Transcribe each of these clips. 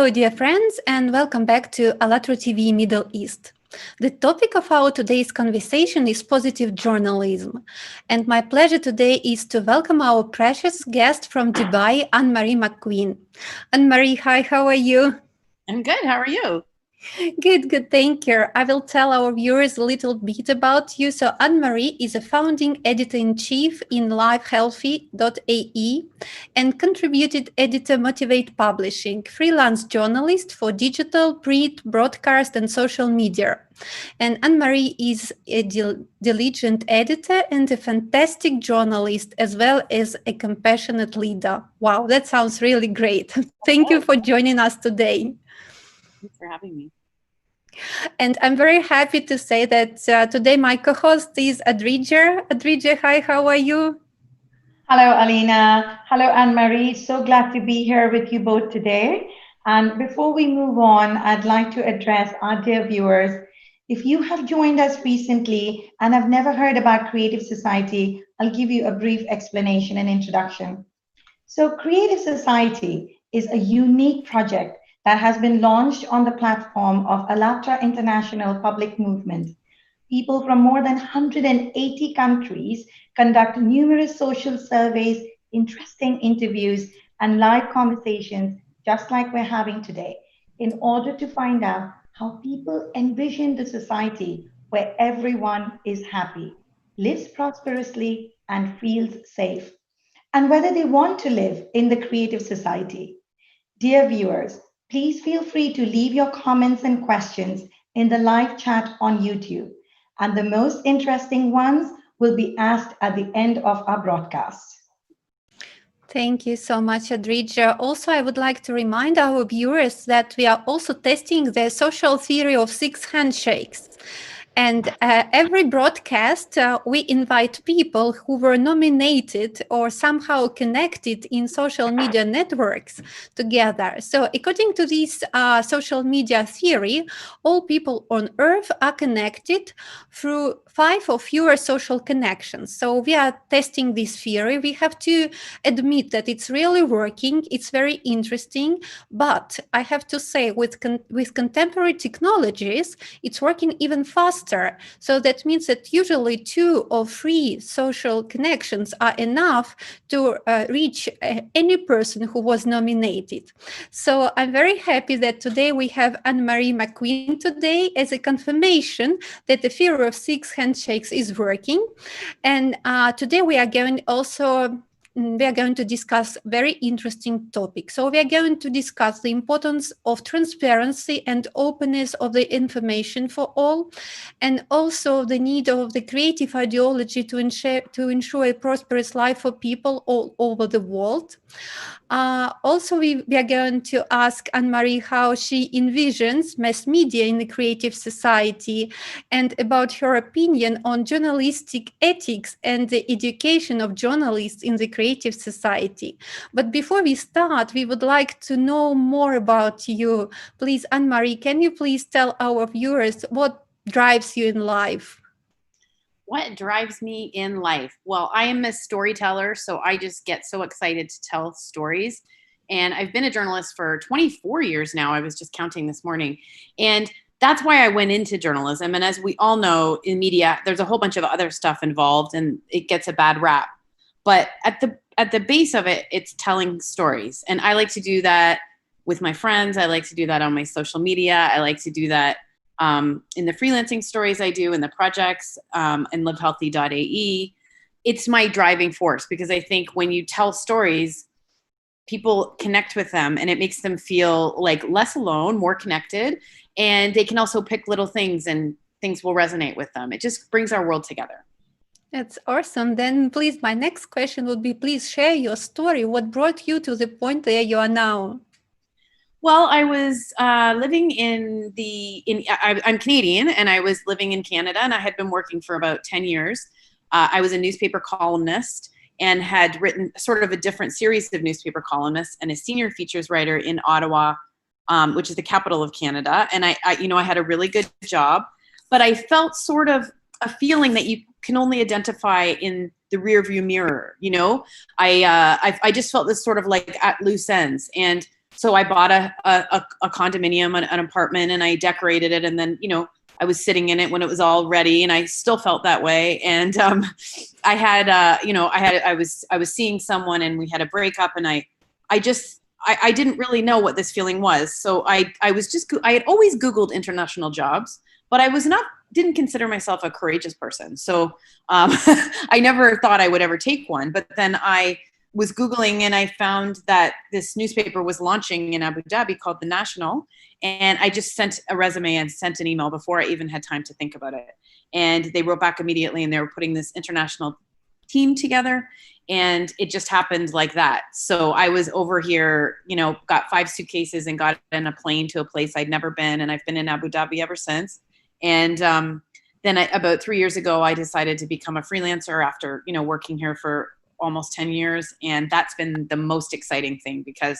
Hello, dear friends, and welcome back to ALLATRA TV Middle East. The topic of our today's conversation is positive journalism. And my pleasure today is to welcome our precious guest from Dubai, Anne-Marie McQueen. Anne-Marie, hi, how are you? I'm good. How are you? Good, thank you. I will tell our viewers a little bit about you. So Anne-Marie is a founding editor-in-chief in LiveHealthy.ae and contributed editor Motivate Publishing, freelance journalist for digital, print, broadcast, and social media. And Anne-Marie is a diligent editor and a fantastic journalist, as well as a compassionate leader. Wow, that sounds really great. Thank you for joining us today. Thanks for having me. And I'm very happy to say that today my co-host is Adrija. Adrija, hi, how are you? Hello, Alina. Hello, Anne-Marie. So glad to be here with you both today. And before we move on, I'd like to address our dear viewers. If you have joined us recently and have never heard about Creative Society, I'll give you a brief explanation and introduction. So Creative Society is a unique project that has been launched on the platform of ALLATRA International Public Movement. People from more than 180 countries conduct numerous social surveys, interesting interviews, and live conversations, just like we're having today, in order to find out how people envision the society where everyone is happy, lives prosperously, and feels safe, and whether they want to live in the creative society. Dear viewers, please feel free to leave your comments and questions in the live chat on YouTube, and the most interesting ones will be asked at the end of our broadcast. Thank you so much, Adrija. Also, I would like to remind our viewers that we are also testing the social theory of six handshakes. And every broadcast, we invite people who were nominated or somehow connected in social media networks together. So according to this social media theory, all people on Earth are connected through 5 or fewer social connections. So we are testing this theory. We have to admit that it's really working. It's very interesting. But I have to say, with contemporary technologies, it's working even faster. So that means that usually 2 or 3 social connections are enough to reach any person who was nominated. So I'm very happy that today we have Anne-Marie McQueen today as a confirmation that the theory of 6 handshakes is working. And today we are going to discuss very interesting topics. So we are going to discuss the importance of transparency and openness of the information for all, and also the need of the creative ideology to ensure a prosperous life for people all over the world. Also, we are going to ask Anne-Marie how she envisions mass media in the creative society and about her opinion on journalistic ethics and the education of journalists in the creative society. But before we start, we would like to know more about you. Please, Anne-Marie, can you please tell our viewers what drives you in life? What drives me in life? Well, I am a storyteller, so I just get so excited to tell stories. And I've been a journalist for 24 years now. I was just counting this morning. And that's why I went into journalism. And as we all know, in media, there's a whole bunch of other stuff involved and it gets a bad rap. But at the base of it, it's telling stories. And I like to do that with my friends. I like to do that on my social media. I like to do that in the freelancing stories I do, in the projects, and LiveHealthy.ae. It's my driving force because I think when you tell stories, people connect with them and it makes them feel like less alone, more connected, and they can also pick little things and things will resonate with them. It just brings our world together. That's awesome. Then please, my next question would be, please share your story. What brought you to the point where you are now? Well, I was living I'm Canadian and I was living in Canada and I had been working for about 10 years. I was a newspaper columnist and had written sort of a different series of newspaper columnists and a senior features writer in Ottawa, which is the capital of Canada. And I had a really good job, but I felt sort of a feeling that you can only identify in the rearview mirror. I just felt this sort of like at loose ends. And So I bought a condominium, an apartment, and I decorated it. And then, I was sitting in it when it was all ready, and I still felt that way. And I had, I was seeing someone, and we had a breakup, and I didn't really know what this feeling was. So I had always Googled international jobs, but I didn't consider myself a courageous person. So I never thought I would ever take one. But then I was Googling, and I found that this newspaper was launching in Abu Dhabi called The National. And I just sent a resume and sent an email before I even had time to think about it. And they wrote back immediately, and they were putting this international team together. And it just happened like that. So I was over here, got 5 suitcases and got in a plane to a place I'd never been. And I've been in Abu Dhabi ever since. And then about 3 years ago, I decided to become a freelancer after, working here for almost 10 years. And that's been the most exciting thing, because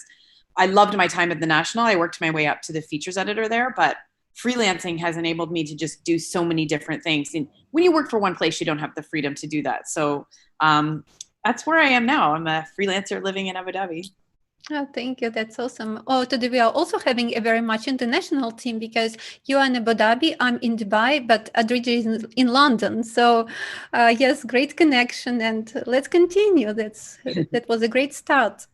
I loved my time at The National. I worked my way up to the features editor there, but freelancing has enabled me to just do so many different things. And when you work for one place, you don't have the freedom to do that. So that's where I am now. I'm a freelancer living in Abu Dhabi. Oh, thank you. That's awesome. Oh, today we are also having a very much international team, because you are in Abu Dhabi, I'm in Dubai, but Adrija is in London. So yes, great connection, and let's continue. That was a great start.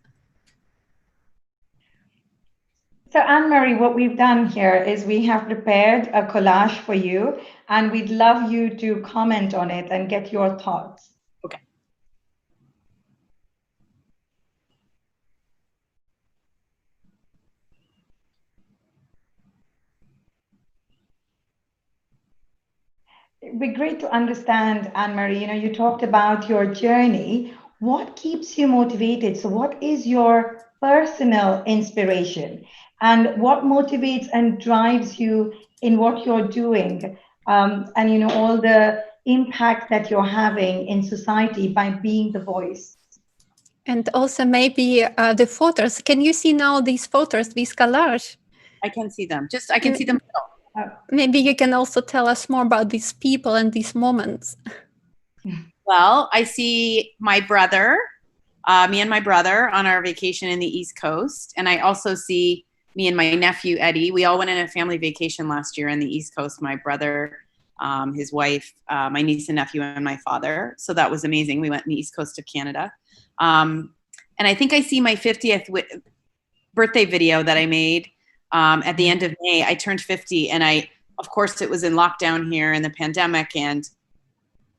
So Anne-Marie, what we've done here is we have prepared a collage for you, and we'd love you to comment on it and get your thoughts. Okay. It'd be great to understand, Anne-Marie, you talked about your journey. What keeps you motivated? So what is your personal inspiration? And what motivates and drives you in what you're doing? And all the impact that you're having in society by being the voice. And also maybe the photos. Can you see now these photos, these collage? I can see them. I can see them. Maybe you can also tell us more about these people and these moments. Well, I see my brother, me and my brother on our vacation in the East Coast. And I also see me and my nephew, Eddie. We all went on a family vacation last year in the East Coast, my brother, his wife, my niece and nephew, and my father. So that was amazing. We went in the East Coast of Canada. And I think I see my 50th birthday video that I made at the end of May. I turned 50, and of course, it was in lockdown here in the pandemic, and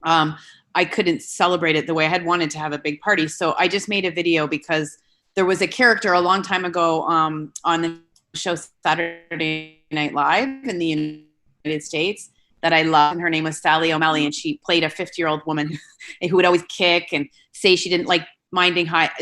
I couldn't celebrate it the way I had wanted to have a big party. So I just made a video because there was a character a long time ago on the show Saturday Night Live in the United States that I loved, and her name was Sally O'Malley, and she played a 50-year-old woman who would always kick and say she didn't like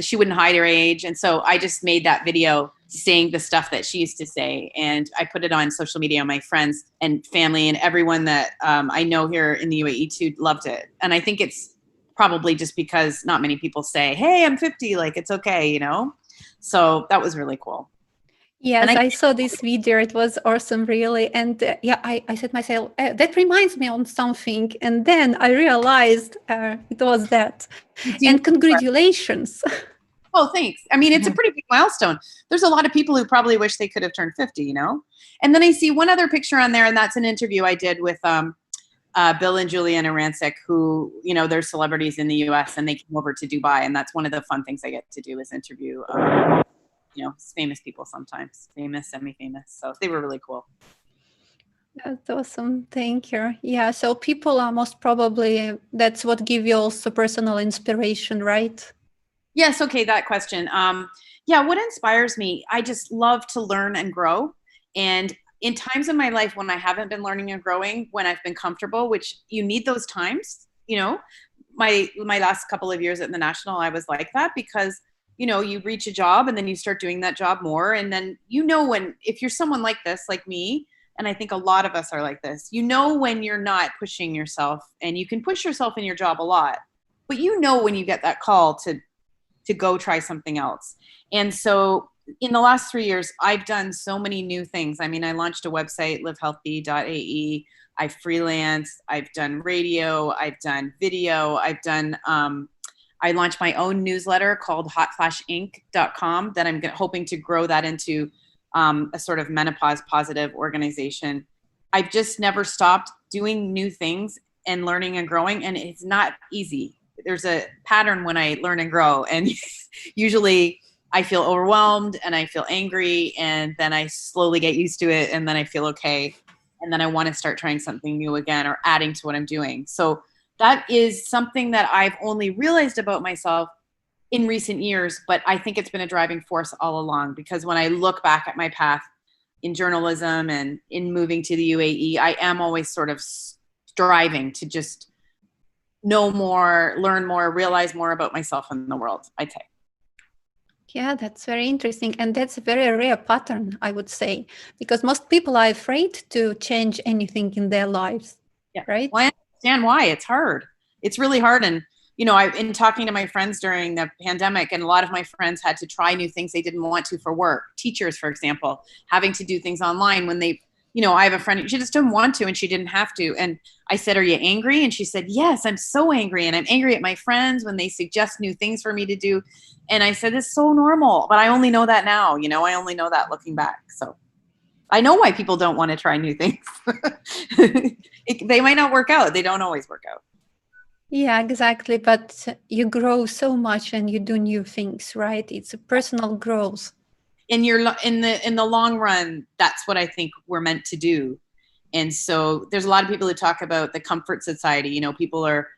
she wouldn't hide her age. And so I just made that video saying the stuff that she used to say, and I put it on social media. My friends and family and everyone that I know here in the UAE too loved it. And I think it's probably just because not many people say, hey, I'm 50, like it's okay, So that was really cool. Yes, I saw this video. It was awesome, really. And I said to myself, that reminds me of something. And then I realized it was that. And congratulations. Oh, thanks. I mean, it's a pretty big milestone. There's a lot of people who probably wish they could have turned 50, And then I see one other picture on there, and that's an interview I did with Bill and Juliana Rancic, who, they're celebrities in the US, and they came over to Dubai. And that's one of the fun things I get to do is interview famous people sometimes, famous, semi-famous. So they were really cool. That's awesome. Thank you. Yeah. So people are most probably, that's what give you also personal inspiration, right? Yes. Okay. That question. What inspires me? I just love to learn and grow. And in times of my life when I haven't been learning and growing, when I've been comfortable, which you need those times, my last couple of years at the National, I was like that because you reach a job and then you start doing that job more. And then, if you're someone like this, like me, and I think a lot of us are like this, when you're not pushing yourself, and you can push yourself in your job a lot, but when you get that call to go try something else. And so in the last 3 years, I've done so many new things. I mean, I launched a website, livehealthy.ae. I freelance, I've done radio, I've done video, I've done, I launched my own newsletter called hotflashinc.com that I'm hoping to grow that into a sort of menopause positive organization. I've just never stopped doing new things and learning and growing, and it's not easy. There's a pattern when I learn and grow, and usually I feel overwhelmed and I feel angry, and then I slowly get used to it, and then I feel okay, and then I want to start trying something new again or adding to what I'm doing. So that is something that I've only realized about myself in recent years, but I think it's been a driving force all along, because when I look back at my path in journalism and in moving to the UAE, I am always sort of striving to just know more, learn more, realize more about myself and the world, I'd say. Yeah, that's very interesting. And that's a very rare pattern, I would say, because most people are afraid to change anything in their lives. Yeah. Right? Well, I understand why. It's hard. It's really hard. And, you know, I've been talking to my friends during the pandemic, and a lot of my friends had to try new things they didn't want to for work. Teachers, for example, having to do things online when they, you know, I have a friend, she just didn't want to and she didn't have to. And I said, are you angry? And she said, yes, I'm so angry. And I'm angry at my friends when they suggest new things for me to do. And I said, it's so normal, but I only know that now, you know, I only know that looking back. So I know why people don't want to try new things. They might not work out. They don't always work out. Yeah, exactly. But you grow so much and you do new things, right? It's a personal growth. In the long run, that's what I think we're meant to do. And so there's a lot of people who talk about the comfort society. You know, people are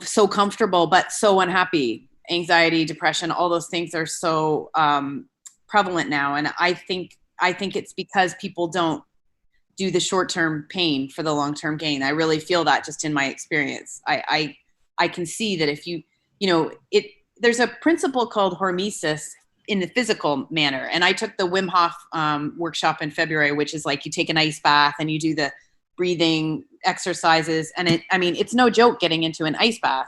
so comfortable, but so unhappy. Anxiety, depression, all those things are so prevalent now. And I think it's because people don't do the short-term pain for the long-term gain. I really feel that just in my experience. I can see that if you know, there's a principle called hormesis in the physical manner. And I took the Wim Hof workshop in February, which is like you take an ice bath and you do the breathing exercises. And it's no joke getting into an ice bath.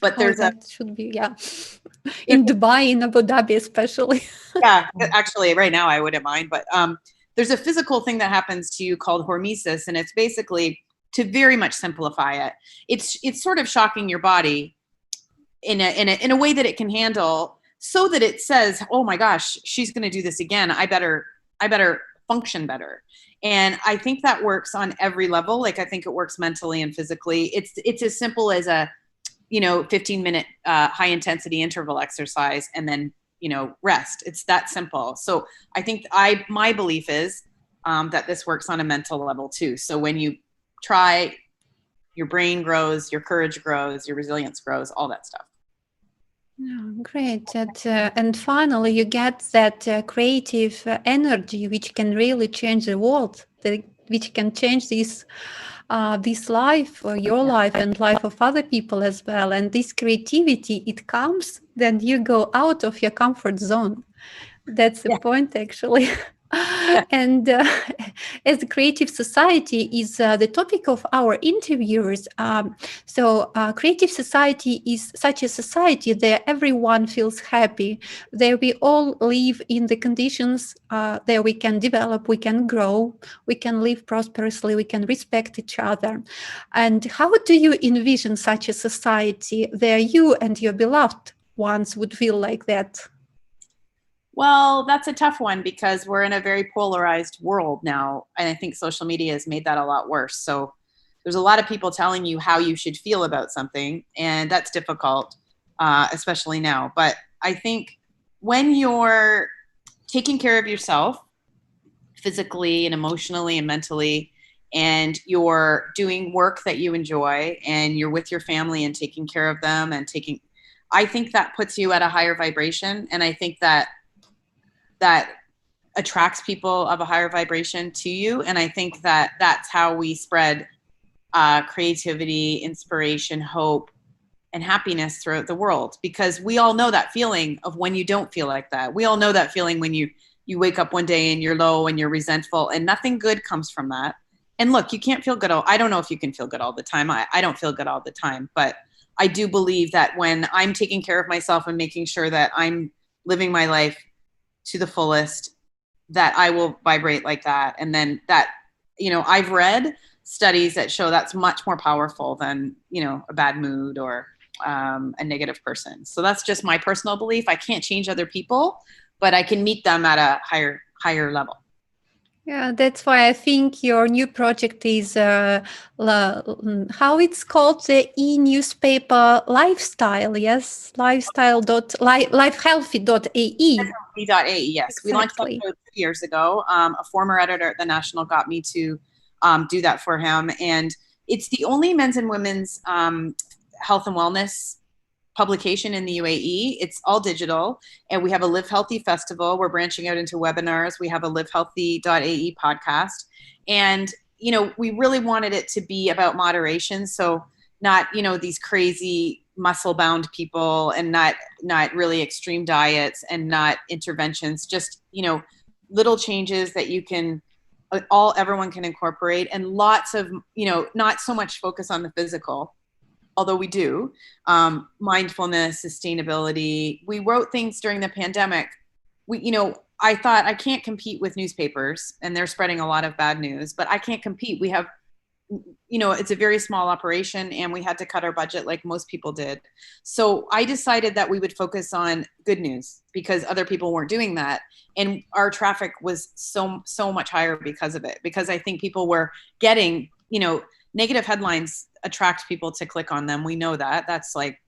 But should be, yeah. In Dubai, in Abu Dhabi, especially. Yeah, actually right now I wouldn't mind. But there's a physical thing that happens to you called hormesis. And it's basically, to very much simplify it, it's sort of shocking your body in a way that it can handle, so that it says, oh my gosh, she's going to do this again. I better function better. And I think that works on every level. Like, I think it works mentally and physically. It's as simple as a, 15-minute high intensity interval exercise and then, rest. It's that simple. So I think my belief is that this works on a mental level too. So when you try, your brain grows, your courage grows, your resilience grows, all that stuff. Oh, great. And finally, you get that creative energy which can really change the world, which can change this life, or your life and life of other people as well. And this creativity, it comes, then you go out of your comfort zone. That's the point, actually. Yeah. And as a creative society is the topic of our interviewers. So creative society is such a society that everyone feels happy, that we all live in the conditions that we can develop, we can grow, we can live prosperously, we can respect each other. And how do you envision such a society where you and your beloved ones would feel like that? Well, that's a tough one, because we're in a very polarized world now. And I think social media has made that a lot worse. So there's a lot of people telling you how you should feel about something. And that's difficult, especially now. But I think when you're taking care of yourself physically and emotionally and mentally, and you're doing work that you enjoy, and you're with your family and taking care of them and I think that puts you at a higher vibration. And I think that attracts people of a higher vibration to you. And I think that that's how we spread creativity, inspiration, hope, and happiness throughout the world. Because we all know that feeling of when you don't feel like that. We all know that feeling when you wake up one day and you're low and you're resentful, and nothing good comes from that. And look, you can't feel good. I don't know if you can feel good all the time. I don't feel good all the time. But I do believe that when I'm taking care of myself and making sure that I'm living my life to the fullest, that I will vibrate like that. And then that, I've read studies that show that's much more powerful than, a bad mood or a negative person. So that's just my personal belief. I can't change other people, but I can meet them at a higher level. Yeah, that's why I think your new project is how it's called, the e-newspaper lifestyle. Yes, lifehealthy.ae. Healthy.ae, yes. Exactly. We launched that about 2 years ago. A former editor at The National got me to do that for him. And it's the only men's and women's health and wellness publication in the UAE. It's all digital, and we have a Live Healthy festival. We're branching out into webinars. We have a livehealthy.ae podcast. And, you know, we really wanted it to be about moderation. So not, you know, these crazy muscle bound people, and not really extreme diets, and not interventions, just, you know, little changes that you can, everyone can incorporate, and lots of, you know, not so much focus on the physical, although we do, mindfulness, sustainability. We wrote things during the pandemic. You know, I thought, I can't compete with newspapers, and they're spreading a lot of bad news, but I can't compete. We have, you know, it's a very small operation, and we had to cut our budget like most people did. So I decided that we would focus on good news, because other people weren't doing that. And our traffic was so much higher because of it, because I think people were getting, you know, negative headlines attract people to click on them. We know that. That's like,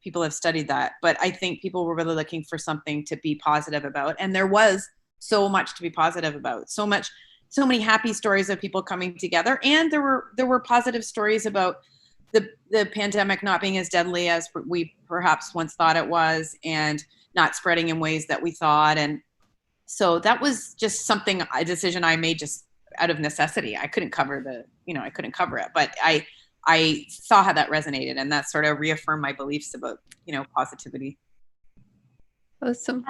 people have studied that. But I think people were really looking for something to be positive about. And there was so much to be positive about. So many happy stories of people coming together. And there were positive stories about the pandemic not being as deadly as we perhaps once thought it was, and not spreading in ways that we thought. And so that was just a decision I made just out of necessity. I couldn't cover it, but I saw how that resonated, and that sort of reaffirmed my beliefs about, you know, positivity. Awesome.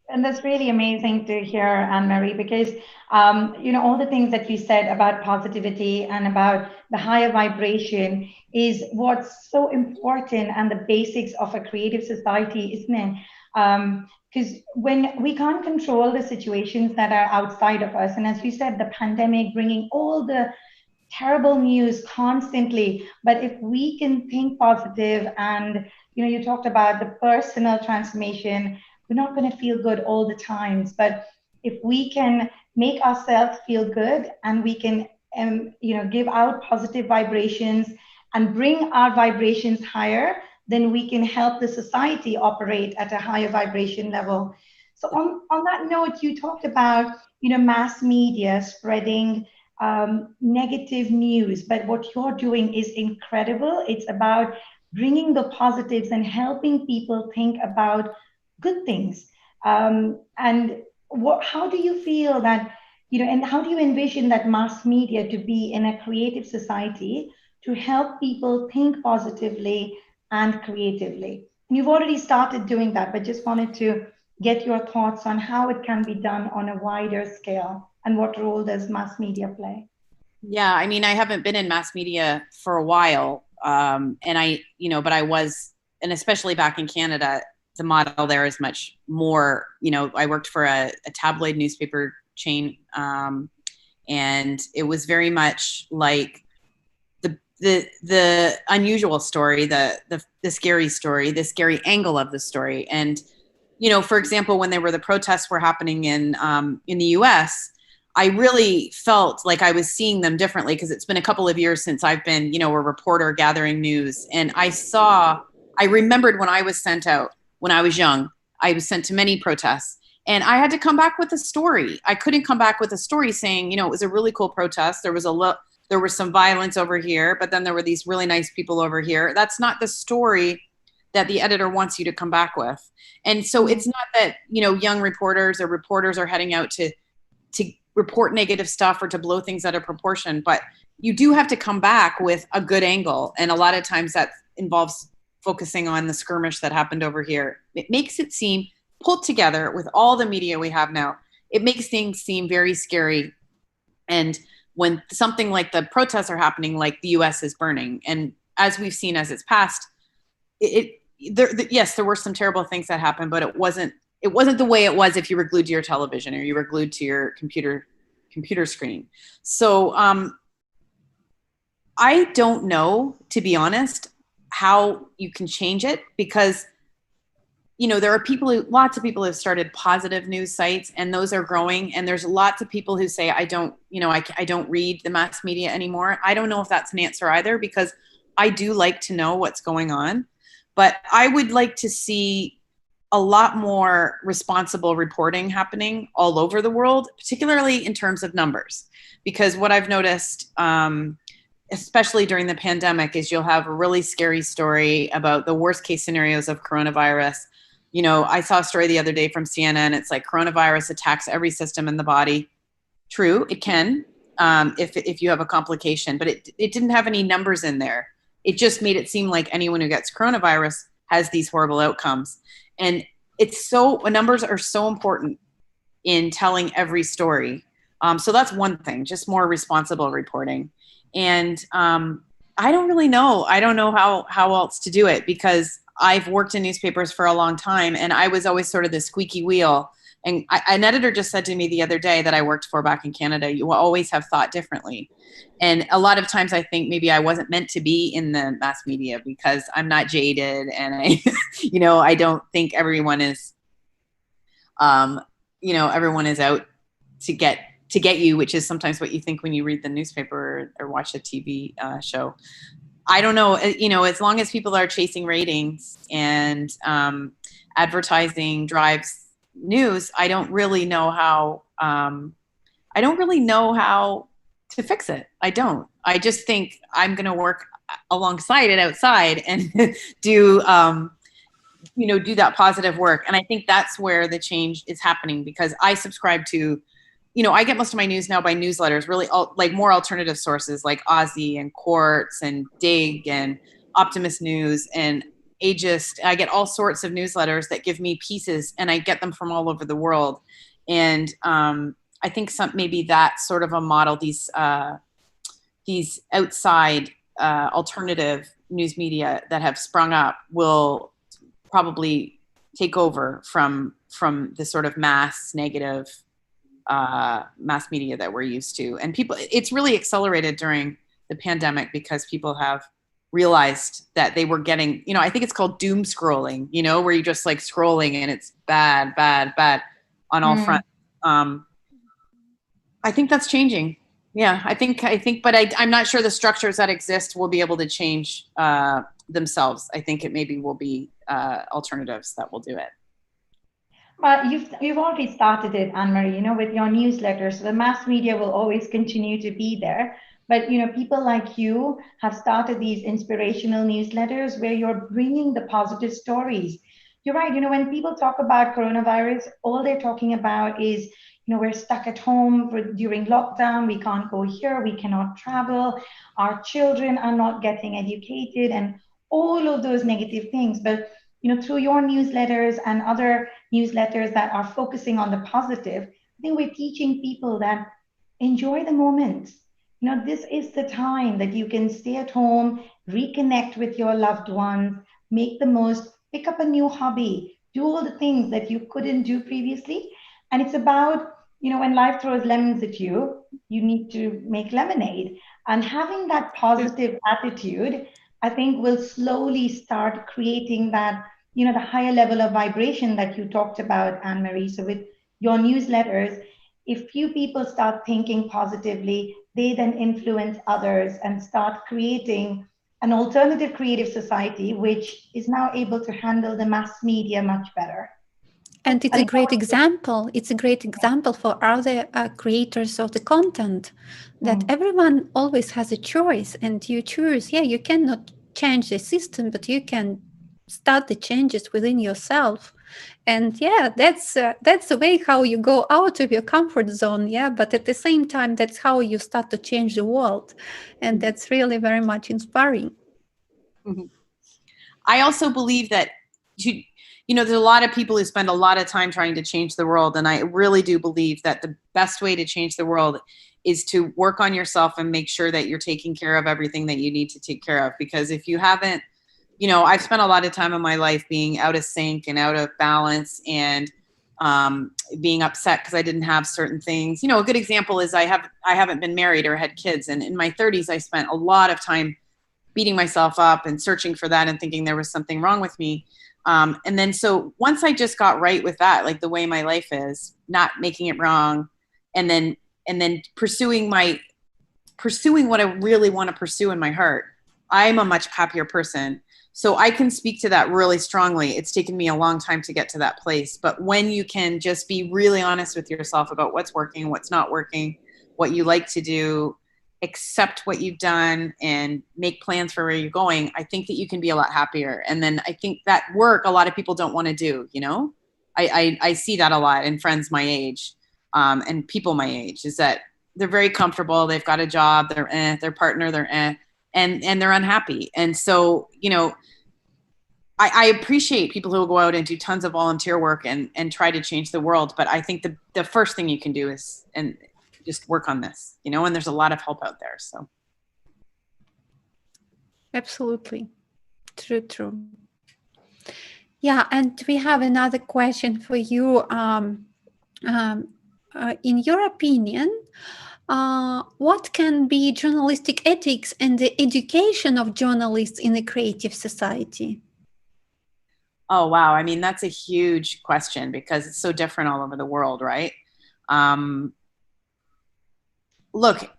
And that's really amazing to hear, Anne-Marie, because, you know, all the things that you said about positivity and about the higher vibration is what's so important, and the basics of a creative society, isn't it? Because when we can't control the situations that are outside of us, and as you said, the pandemic bringing all the terrible news constantly, but if we can think positive, and, you know, you talked about the personal transformation, we're not going to feel good all the times, but if we can make ourselves feel good, and we can, you know, give out positive vibrations and bring our vibrations higher, then we can help the society operate at a higher vibration level. So on that note, you talked about, you know, mass media spreading negative news, but what you're doing is incredible. It's about bringing the positives and helping people think about good things. And how do you feel that, you know, and how do you envision that mass media to be in a creative society to help people think positively and creatively? And you've already started doing that, but just wanted to get your thoughts on how it can be done on a wider scale, and what role does mass media play? Yeah, I mean, I haven't been in mass media for a while, and but I was, and especially back in Canada, the model there is much more, you know, I worked for a tabloid newspaper chain, and it was very much like the unusual story, the scary story, the scary angle of the story. And, you know, for example, when the protests were happening in the US, I really felt like I was seeing them differently, because it's been a couple of years since I've been, you know, a reporter gathering news. And I remembered when I was sent out, when I was young, I was sent to many protests, and I had to come back with a story. I couldn't come back with a story saying, you know, it was a really cool protest. There was some violence over here, but then there were these really nice people over here. That's not the story that the editor wants you to come back with. And so it's not that, you know, young reporters are heading out to report negative stuff or to blow things out of proportion, but you do have to come back with a good angle. And a lot of times that involves focusing on the skirmish that happened over here. It makes it seem, pulled together with all the media we have now, it makes things seem very scary. And when something like the protests are happening, like the US is burning, and as we've seen as it's passed, yes, there were some terrible things that happened, but it wasn't the way it was if you were glued to your television or you were glued to your computer screen. So I don't know, to be honest. how you can change it, because there are lots of people who have started positive news sites, and those are growing. And there's lots of people who say, I don't read the mass media anymore. I don't know if that's an answer either, because I do like to know what's going on. But I would like to see a lot more responsible reporting happening all over the world, particularly in terms of numbers. Because what I've noticed, especially during the pandemic, is you'll have a really scary story about the worst case scenarios of coronavirus. I saw a story the other day from CNN. It's like coronavirus attacks every system in the body. True, it can, if you have a complication, but it didn't have any numbers in there. It just made it seem like anyone who gets coronavirus has these horrible outcomes. And numbers are so important in telling every story. So that's one thing, just more responsible reporting. And I don't really know. I don't know how else to do it, because I've worked in newspapers for a long time, and I was always sort of the squeaky wheel. And an editor just said to me the other day that I worked for back in Canada, you will always have thought differently. And a lot of times I think maybe I wasn't meant to be in the mass media because I'm not jaded, and I don't think everyone is, everyone is out to get you, which is sometimes what you think when you read the newspaper or watch a TV show. I don't know, as long as people are chasing ratings and advertising drives news, I don't really know how to fix it. I don't. I just think I'm going to work alongside it outside and do that positive work. And I think that's where the change is happening, because I subscribe to, I get most of my news now by newsletters, really like more alternative sources like Aussie and Quartz and Dig and Optimist News and Ageist. I get all sorts of newsletters that give me pieces, and I get them from all over the world. And I think maybe that's sort of a model, these outside alternative news media that have sprung up will probably take over from the sort of mass negative mass media that we're used to. And it's really accelerated during the pandemic because people have realized that they were getting, I think it's called doom scrolling, where you're just like scrolling and it's bad on all fronts. I think that's changing. Yeah, I think, but I'm not sure the structures that exist will be able to change themselves. I think it maybe will be alternatives that will do it. But you've already started it, Anne-Marie, with your newsletters. So the mass media will always continue to be there. But, people like you have started these inspirational newsletters where you're bringing the positive stories. You're right. When people talk about coronavirus, all they're talking about is, we're stuck at home during lockdown. We can't go here. We cannot travel. Our children are not getting educated and all of those negative things. But, through your newsletters and other newsletters that are focusing on the positive, I think we're teaching people that enjoy the moment. This is the time that you can stay at home, reconnect with your loved ones, make the most, pick up a new hobby, do all the things that you couldn't do previously. And it's about, when life throws lemons at you, you need to make lemonade. And having that positive attitude, I think, will slowly start creating that, the higher level of vibration that you talked about, Anne-Marie. So with your newsletters, if few people start thinking positively, they then influence others and start creating an alternative creative society, which is now able to handle the mass media much better. And it's a great example. It's a great example for other creators of the content that everyone always has a choice, and you choose. Yeah, you cannot change the system, but you can start the changes within yourself. And yeah, that's the way how you go out of your comfort zone. Yeah, but at the same time, that's how you start to change the world, and that's really very much inspiring. Mm-hmm. I also believe that there's a lot of people who spend a lot of time trying to change the world, and I really do believe that the best way to change the world is to work on yourself and make sure that you're taking care of everything that you need to take care of. Because if you haven't, I've spent a lot of time in my life being out of sync and out of balance and being upset because I didn't have certain things. A good example is I haven't been married or had kids. And in my 30s, I spent a lot of time beating myself up and searching for that and thinking there was something wrong with me. And then so once I just got right with that, like the way my life is, not making it wrong, and then pursuing what I really want to pursue in my heart, I'm a much happier person. So I can speak to that really strongly. It's taken me a long time to get to that place. But when you can just be really honest with yourself about what's working, what's not working, what you like to do, accept what you've done, and make plans for where you're going, I think that you can be a lot happier. And then I think that work a lot of people don't want to do, you know? I see that a lot in friends my age, and people my age, is that they're very comfortable. They've got a job, their partner, and they're unhappy. And so, you know, I appreciate people who will go out and do tons of volunteer work and try to change the world. But I think the first thing you can do is just work on this, you know, and there's a lot of help out there. So. Absolutely. True. Yeah. And we have another question for you. In your opinion, what can be journalistic ethics and the education of journalists in a creative society? Oh, wow. I mean, that's a huge question because it's so different all over the world, right? Look,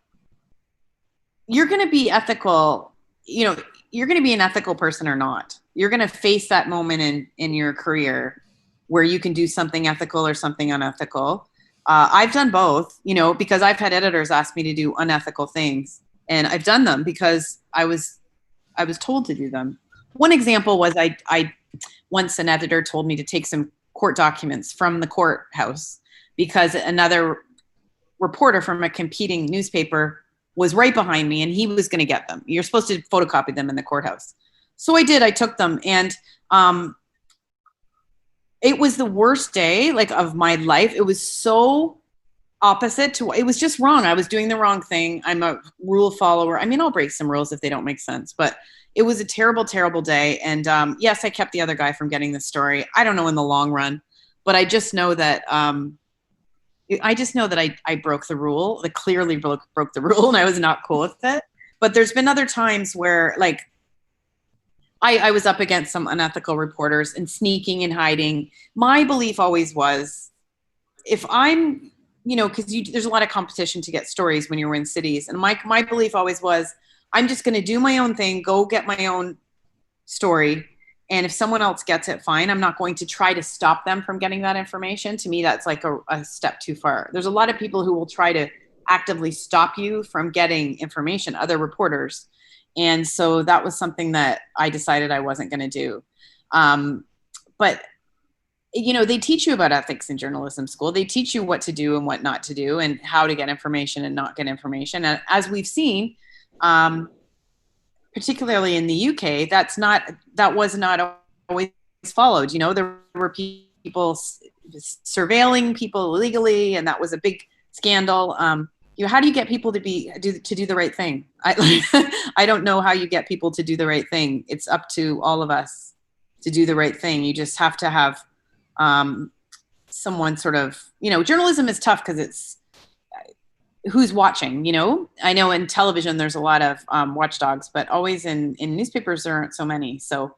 you're going to be ethical, you know, you're going to be an ethical person or not. You're going to face that moment in your career where you can do something ethical or something unethical. I've done both, you know, because I've had editors ask me to do unethical things, and I've done them because I was told to do them. One example was I once an editor told me to take some court documents from the courthouse because another reporter from a competing newspaper was right behind me and he was going to get them. You're supposed to photocopy them in the courthouse. So I did. I took them, and it was the worst day like of my life. It was so opposite to, it was just wrong. I was doing the wrong thing. I'm a rule follower. I mean, I'll break some rules if they don't make sense, but it was a terrible, terrible day. And yes, I kept the other guy from getting the story. I don't know in the long run, but I just know that I broke the rule. I clearly broke the rule, and I was not cool with it. But there's been other times where, like, I was up against some unethical reporters and sneaking and hiding. My belief always was, if I'm, you know, because there's a lot of competition to get stories when you're in cities. And my belief always was, I'm just going to do my own thing, go get my own story. And if someone else gets it, fine. I'm not going to try to stop them from getting that information. To me, that's like a step too far. There's a lot of people who will try to actively stop you from getting information, other reporters. And so that was something that I decided I wasn't going to do. But, you know, they teach you about ethics in journalism school. They teach you what to do and what not to do and how to get information and not get information. And as we've seen, particularly in the UK, that was not always followed. You know, there were people surveilling people illegally, and that was a big scandal. You know, how do you get people to do the right thing? I don't know how you get people to do the right thing. It's up to all of us to do the right thing. You just have to have someone sort of, you know, journalism is tough because it's who's watching, you know. I know in television there's a lot of watchdogs, but always in newspapers there aren't so many. So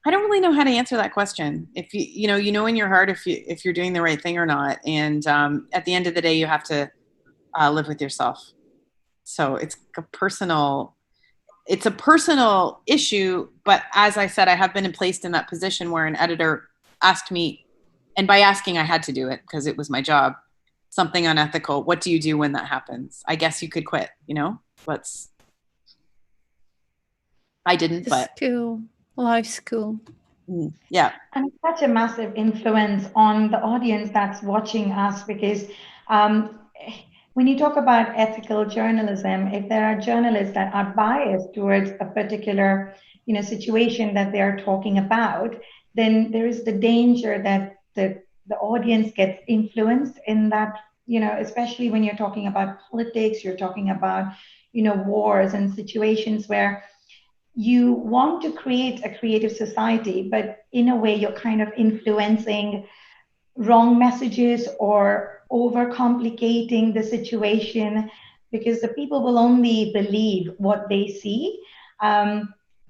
I don't really know how to answer that question. If you know in your heart if you're doing the right thing or not. And at the end of the day, you have to live with yourself. So it's a personal issue. But as I said, I have been placed in that position where an editor asked me, and by asking I had to do it because it was my job, something unethical. What do you do when that happens? I guess you could quit, you know. I didn't, but life school. Yeah. And it's such a massive influence on the audience that's watching us, because when you talk about ethical journalism, if there are journalists that are biased towards a particular, you know, situation that they are talking about, then there is the danger that the audience gets influenced in that, you know, especially when you're talking about politics, you're talking about, you know, wars and situations where you want to create a creative society, but in a way you're kind of influencing wrong messages or overcomplicating the situation, because the people will only believe what they see.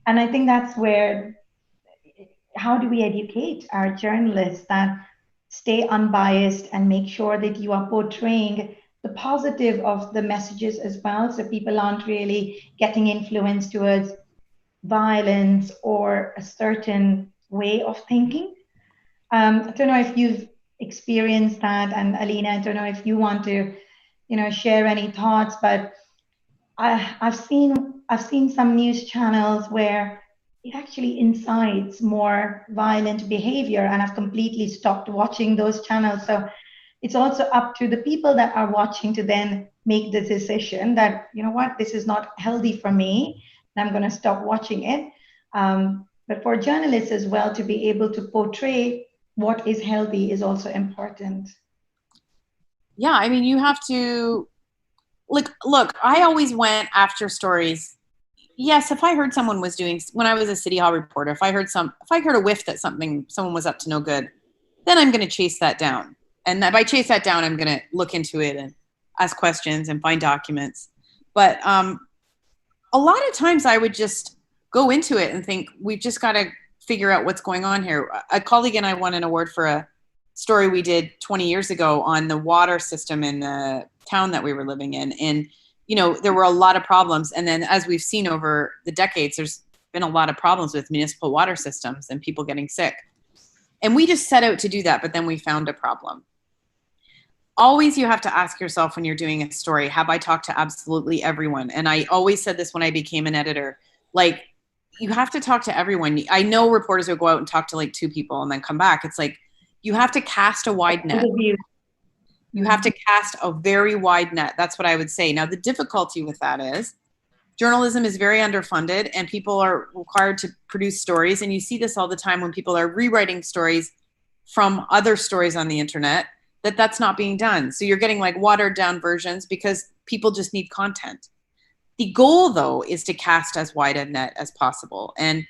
And I think that's where, how do we educate our journalists that stay unbiased and make sure that you are portraying the positive of the messages as well, so people aren't really getting influenced towards violence or a certain way of thinking. I don't know if you've experienced that, and Alina, I don't know if you want to, share any thoughts, but I've seen some news channels where it actually incites more violent behavior, and I've completely stopped watching those channels. So it's also up to the people that are watching to then make the decision that, you know what, this is not healthy for me, and I'm going to stop watching it. But for journalists as well, to be able to portray what is healthy is also important. Yeah, I mean, you have to look, I always went after stories. Yes, if I heard someone was doing, when I was a City Hall reporter, if I heard a whiff that someone was up to no good, then I'm going to chase that down. And if I chase that down, I'm going to look into it and ask questions and find documents. But a lot of times I would just go into it and think, we've just got to figure out what's going on here. A colleague and I won an award for a story we did 20 years ago on the water system in the town that we were living in. And, there were a lot of problems. And then as we've seen over the decades, there's been a lot of problems with municipal water systems and people getting sick. And we just set out to do that, but then we found a problem. Always you have to ask yourself when you're doing a story, have I talked to absolutely everyone? And I always said this when I became an editor, like, you have to talk to everyone. I know reporters will go out and talk to like 2 people and then come back. It's like, you have to cast a wide net. You have to cast a very wide net. That's what I would say. Now, the difficulty with that is journalism is very underfunded and people are required to produce stories. And you see this all the time when people are rewriting stories from other stories on the internet, that's not being done. So you're getting like watered down versions because people just need content. The goal, though, is to cast as wide a net as possible. And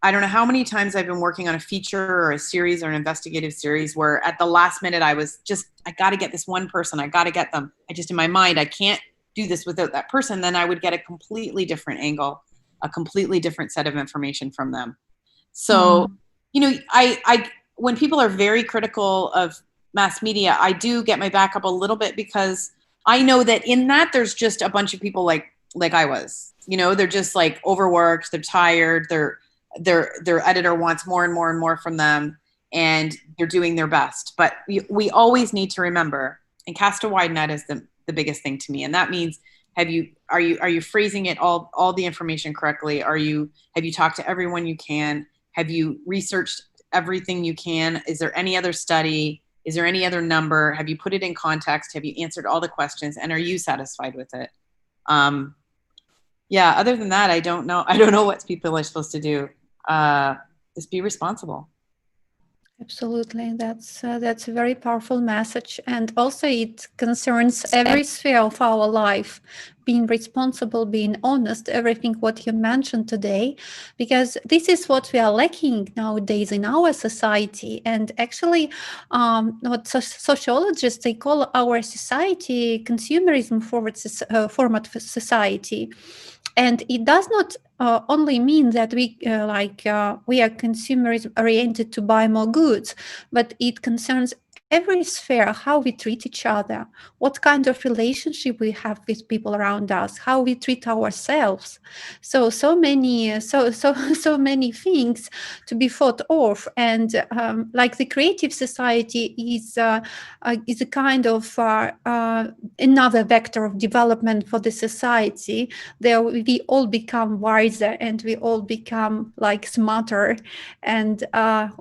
I don't know how many times I've been working on a feature or a series or an investigative series where at the last minute I got to get this one person. I got to get them. In my mind, I can't do this without that person. Then I would get a completely different angle, a completely different set of information from them. So, I when people are very critical of mass media, I do get my back up a little bit because I know that in that there's just a bunch of people like I was, they're just like overworked, they're tired, their editor wants more and more and more from them, and they're doing their best. But we always need to remember, and cast a wide net is the biggest thing to me. And that means, are you phrasing it all the information correctly? Have you talked to everyone you can? Have you researched everything you can? Is there any other study? Is there any other number? Have you put it in context? Have you answered all the questions? And are you satisfied with it? Yeah, other than that, I don't know what people are supposed to do. Just be responsible. Absolutely. That's a very powerful message. And also it concerns every sphere of our life, being responsible, being honest, everything what you mentioned today, because this is what we are lacking nowadays in our society. And actually, what sociologists, they call our society consumerism format for society. And it does not only mean that we are consumers oriented to buy more goods, but it concerns every sphere, how we treat each other, what kind of relationship we have with people around us, how we treat ourselves. So many things to be thought of. And like the creative society is a kind of another vector of development for the society. There we all become wiser and we all become like smarter, and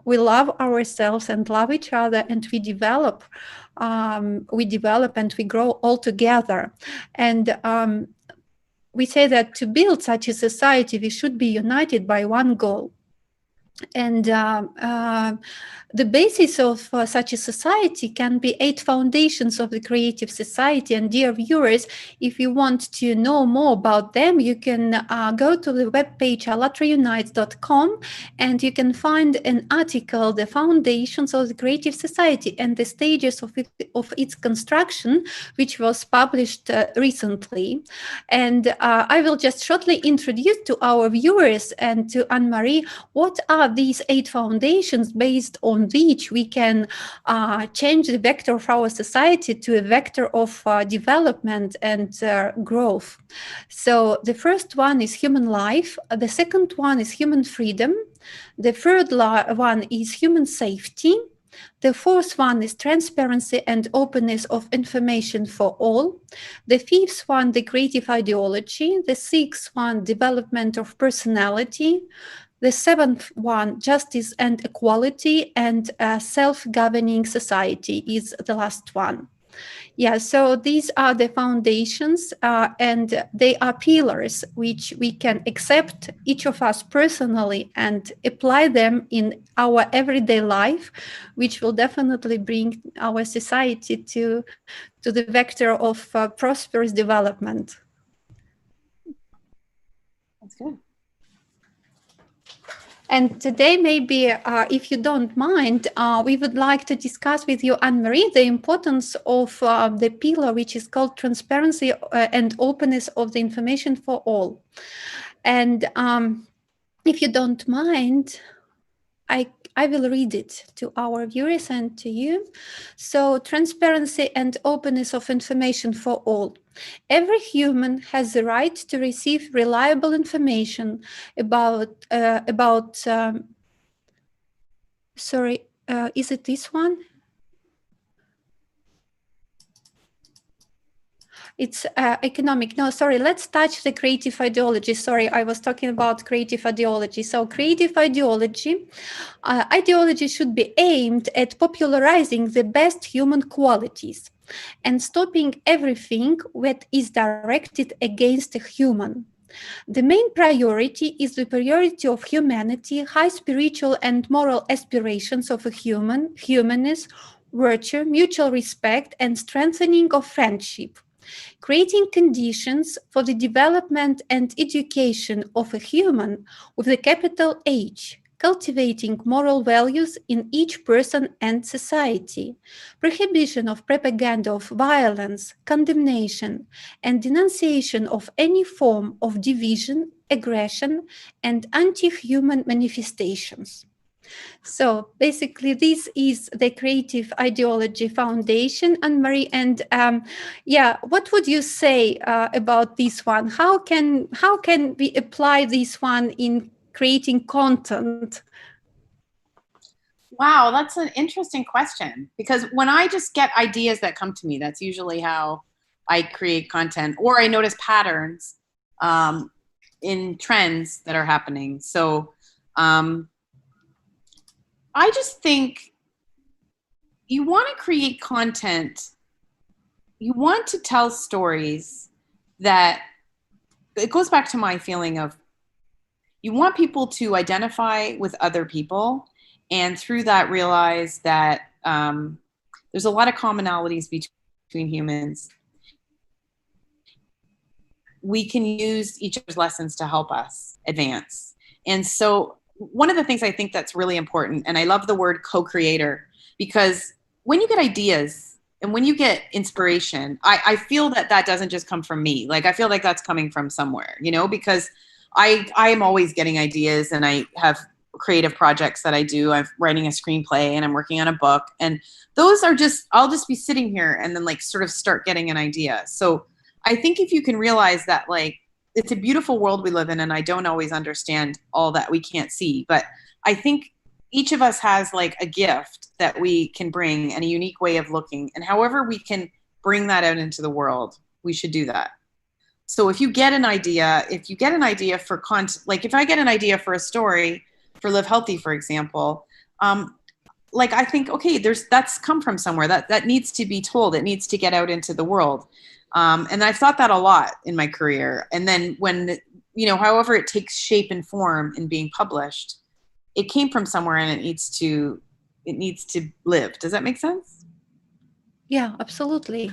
we love ourselves and love each other, and we develop and we grow all together. And we say that to build such a society, we should be united by one goal. And the basis of such a society can be 8 foundations of the creative society. And dear viewers, if you want to know more about them, you can go to the webpage allatraunites.com, and you can find an article, The Foundations of the Creative Society and the Stages of its Construction, which was published recently. And I will just shortly introduce to our viewers and to Anne-Marie what are these 8 foundations based on which we can change the vector of our society to a vector of development and growth. So the first one is human life, the second one is human freedom, the third one is human safety, the fourth one is transparency and openness of information for all. The fifth one, the creative ideology. The sixth one, development of personality. The seventh one, justice and equality, and self-governing society is the last one. Yeah, so these are the foundations, and they are pillars which we can accept, each of us personally, and apply them in our everyday life, which will definitely bring our society to the vector of prosperous development. That's good. And today, maybe, if you don't mind, we would like to discuss with you, Anne-Marie, the importance of the pillar, which is called transparency and openness of the information for all. And if you don't mind, I will read it to our viewers and to you. So, transparency and openness of information for all. Every human has the right to receive reliable information about is it this one? It's economic. No, sorry, let's touch the creative ideology. Sorry, I was talking about creative ideology. So creative ideology should be aimed at popularizing the best human qualities and stopping everything that is directed against a human. The main priority is the superiority of humanity, high spiritual and moral aspirations of a humanness, virtue, mutual respect, and strengthening of friendship. Creating conditions for the development and education of a human with a capital H, cultivating moral values in each person and society, prohibition of propaganda of violence, condemnation, and denunciation of any form of division, aggression, and anti-human manifestations. So basically, this is the Creative Ideology Foundation, Anne-Marie. And what would you say about this one? How can we apply this one in creating content? Wow, that's an interesting question, because when I just get ideas that come to me, that's usually how I create content, or I notice patterns in trends that are happening. So I just think you want to create content, you want to tell stories that, it goes back to my feeling of, you want people to identify with other people, and through that realize that there's a lot of commonalities between humans. We can use each other's lessons to help us advance. And so one of the things I think that's really important, and I love the word co-creator, because when you get ideas and when you get inspiration, I feel that doesn't just come from me. Like, I feel like that's coming from somewhere, because I am always getting ideas, and I have creative projects that I do. I'm writing a screenplay and I'm working on a book, and those are I'll just be sitting here and then like sort of start getting an idea. So I think if you can realize that, like, it's a beautiful world we live in, and I don't always understand all that we can't see, but I think each of us has like a gift that we can bring and a unique way of looking, and however we can bring that out into the world, we should do that. So if you get an idea, for content, like if I get an idea for a story for Live Healthy, for example, like I think, okay, that's come from somewhere, that needs to be told, it needs to get out into the world. And I've thought that a lot in my career. And then when, however it takes shape and form in being published, it came from somewhere and it needs to live. Does that make sense? Yeah, absolutely.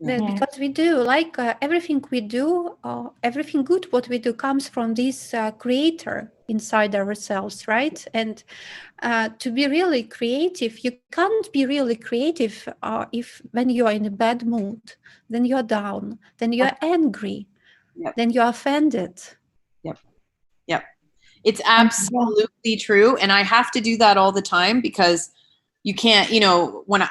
Yeah. Because we do, like everything we do, everything good what we do comes from this creator inside ourselves, right? And to be really creative, you can't be really creative if when you are in a bad mood, then you're down, then you're angry, Yep. then you're offended. Yep. It's absolutely true. And I have to do that all the time because you can't, when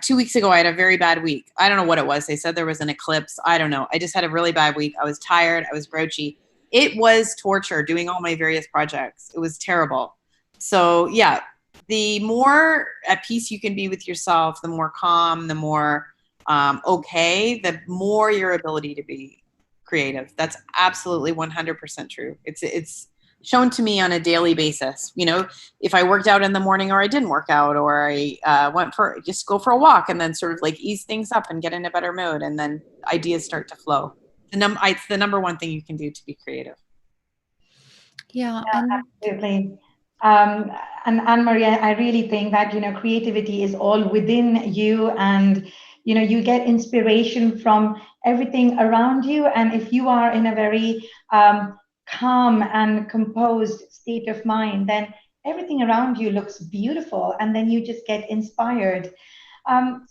2 weeks ago, I had a very bad week. I don't know what it was. They said there was an eclipse. I don't know. I just had a really bad week. I was tired. I was grouchy. It was torture doing all my various projects. It was terrible. So yeah, the more at peace you can be with yourself, the more calm, the more okay, the more your ability to be creative. That's absolutely 100% true. It's shown to me on a daily basis. If I worked out in the morning or I didn't work out, or I just go for a walk and then sort of like ease things up and get in a better mood, and then ideas start to flow. It's the number one thing you can do to be creative. Yeah, absolutely. And Anne-Marie, I really think that, creativity is all within you, and, you get inspiration from everything around you. And if you are in a very calm and composed state of mind, then everything around you looks beautiful, and then you just get inspired. So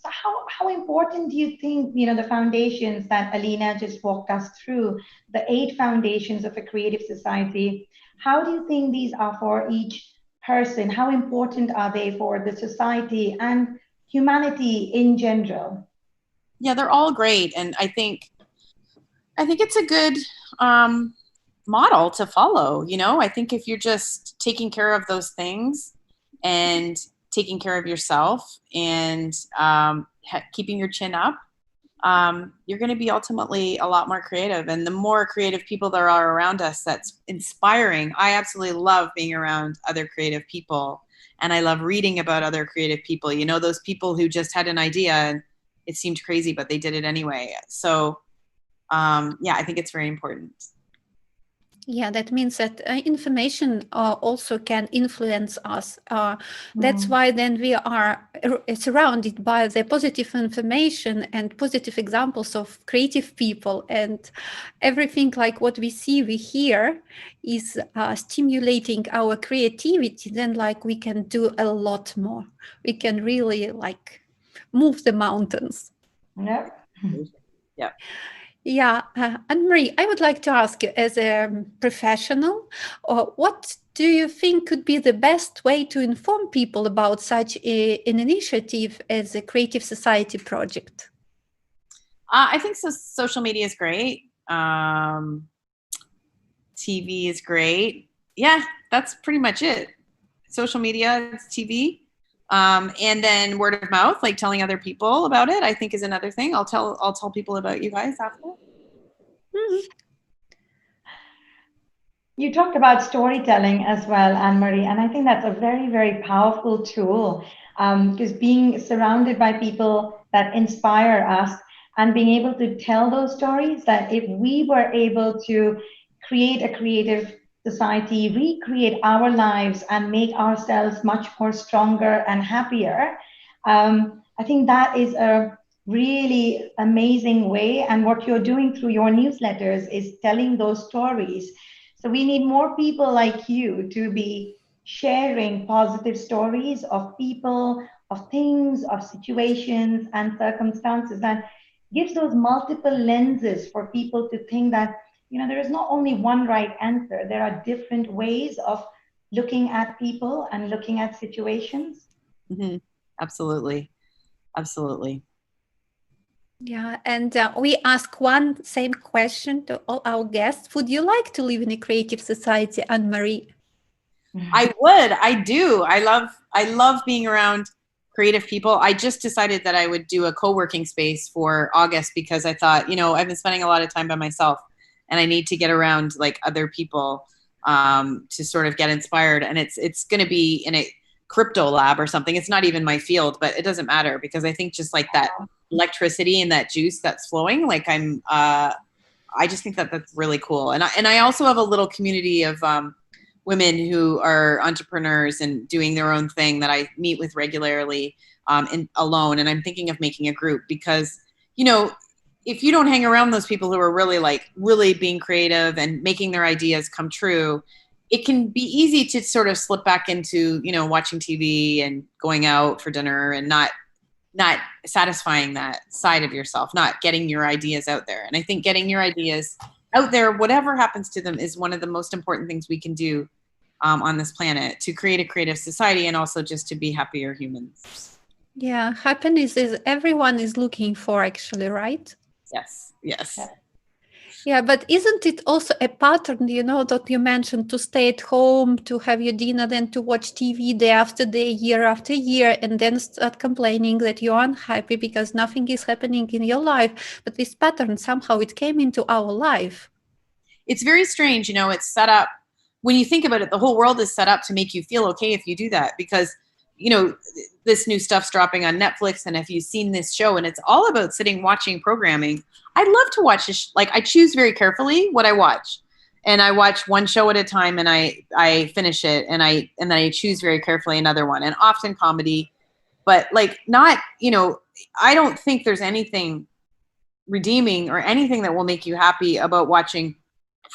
how important do you think, the foundations that Alina just walked us through, the 8 foundations of a creative society, how do you think these are for each person? How important are they for the society and humanity in general? Yeah, they're all great. And I think it's a good model to follow. I think if you're just taking care of those things and taking care of yourself and keeping your chin up, you're going to be ultimately a lot more creative. And the more creative people there are around us, that's inspiring. I absolutely love being around other creative people. And I love reading about other creative people. Those people who just had an idea and it seemed crazy, but they did it anyway. So yeah, I think it's very important. Yeah, that means that information also can influence us. That's why then we are surrounded by the positive information and positive examples of creative people, and everything like what we see, we hear is stimulating our creativity. Then like we can do a lot more. We can really like move the mountains. Yeah. Yeah. Yeah, Anne-Marie, I would like to ask you, as a professional, what do you think could be the best way to inform people about such an initiative as a Creative Society project? I think social media is great. TV is great. Yeah, that's pretty much it. Social media, TV. And then word of mouth, like telling other people about it, I think is another thing. I'll tell people about you guys after. Mm-hmm. You talked about storytelling as well, Anne-Marie, and I think that's a very, very powerful tool, because being surrounded by people that inspire us and being able to tell those stories, that if we were able to create a creative society, recreate our lives and make ourselves much more stronger and happier, I think that is a really amazing way. And what you're doing through your newsletters is telling those stories. So we need more people like you to be sharing positive stories of people, of things, of situations and circumstances, that gives those multiple lenses for people to think that, there is not only one right answer. There are different ways of looking at people and looking at situations. Mm-hmm. Absolutely. Absolutely. Yeah, and we ask one same question to all our guests. Would you like to live in a creative society, Anne-Marie? I would. I do. I love being around creative people. I just decided that I would do a co-working space for August because I thought, I've been spending a lot of time by myself and I need to get around like other people to sort of get inspired. And it's going to be in a crypto lab or something. It's not even my field, but it doesn't matter because I think just like that electricity and that juice that's flowing, like I just think that that's really cool. And I also have a little community of women who are entrepreneurs and doing their own thing that I meet with regularly and alone. And I'm thinking of making a group because, you know, if you don't hang around those people who are really being creative and making their ideas come true, it can be easy to sort of slip back into, you know, watching TV and going out for dinner and not satisfying that side of yourself, not getting your ideas out there. And I think getting your ideas out there, whatever happens to them, is one of the most important things we can do on this planet to create a creative society and also just to be happier humans. Yeah, happiness is everyone is looking for, actually, right? Yes. Yeah, but isn't it also a pattern, you know, that you mentioned, to stay at home, to have your dinner, then to watch TV day after day, year after year, and then start complaining that you're unhappy because nothing is happening in your life. But this pattern, somehow it came into our life. It's very strange, you know, it's set up, when you think about it, the whole world is set up to make you feel okay if you do that, because, you know, this new stuff's dropping on Netflix, and if you've seen this show, and it's all about sitting watching programming. I love to watch this, like, I choose very carefully what I watch, and I watch one show at a time, and I finish it, and then I choose very carefully another one, and often comedy, but like, not, you know, I don't think there's anything redeeming or anything that will make you happy about watching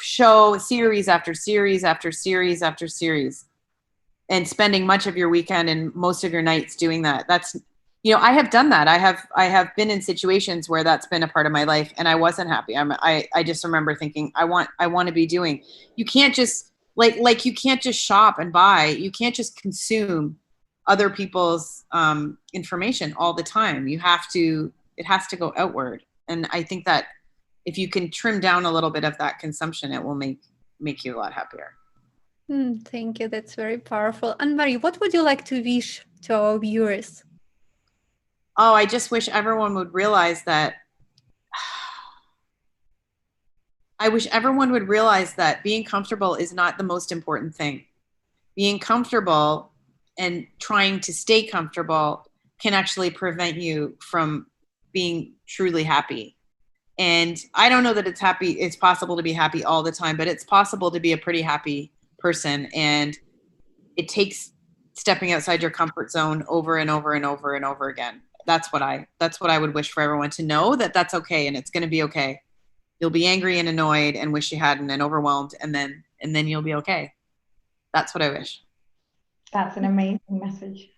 series after series after series after series and spending much of your weekend and most of your nights doing that. That's, you know, I have done that. I have been in situations where that's been a part of my life and I wasn't happy. I just remember thinking, I want to be doing, you can't just like you can't just shop and buy. You can't just consume other people's information all the time. It has to go outward. And I think that if you can trim down a little bit of that consumption, it will make you a lot happier. Thank you. That's very powerful. Anne-Marie, what would you like to wish to our viewers? Oh, I just wish everyone would realize that. I wish everyone would realize that being comfortable is not the most important thing. Being comfortable and trying to stay comfortable can actually prevent you from being truly happy. And I don't know that it's possible to be happy all the time, but it's possible to be a pretty happy person. And it takes stepping outside your comfort zone over and over and over and over again. That's what I would wish for everyone to know, that that's okay. And it's going to be okay. You'll be angry and annoyed and wish you hadn't and overwhelmed. And then you'll be okay. That's what I wish. That's an amazing message.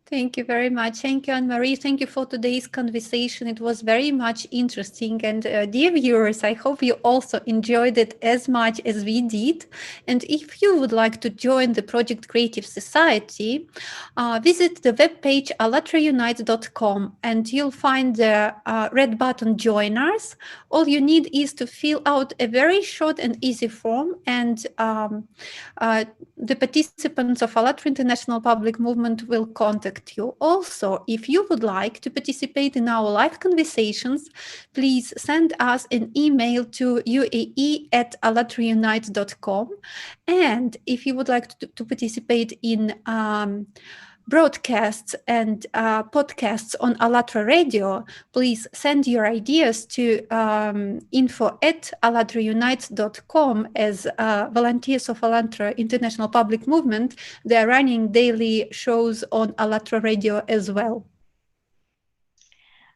Thank you very much. Thank you, Anne-Marie. Thank you for today's conversation. It was very much interesting. And dear viewers, I hope you also enjoyed it as much as we did. And if you would like to join the Project Creative Society, visit the webpage allatraunite.com and you'll find the red button Join Us. All you need is to fill out a very short and easy form, and the participants of ALLATRA International Public Movement will contact you. Also, if you would like to participate in our live conversations, please send us an email to uae@allatraunite.com. And if you would like to participate in broadcasts and podcasts on ALLATRA Radio, please send your ideas to info@allatraunite.com. As volunteers of ALLATRA International Public Movement, they are running daily shows on ALLATRA Radio as well.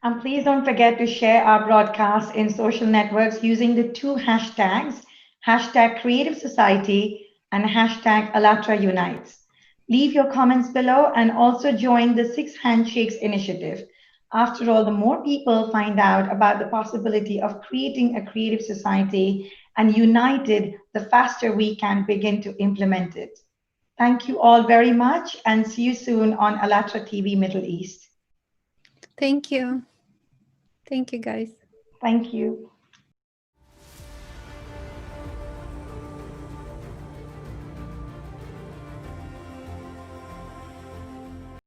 And please don't forget to share our broadcast in social networks using the two hashtags, #Creative Society and #ALLATRA Unites. Leave your comments below and also join the 6 Handshakes initiative. After all, the more people find out about the possibility of creating a creative society and united, the faster we can begin to implement it. Thank you all very much and see you soon on ALLATRA TV Middle East. Thank you. Thank you, guys. Thank you.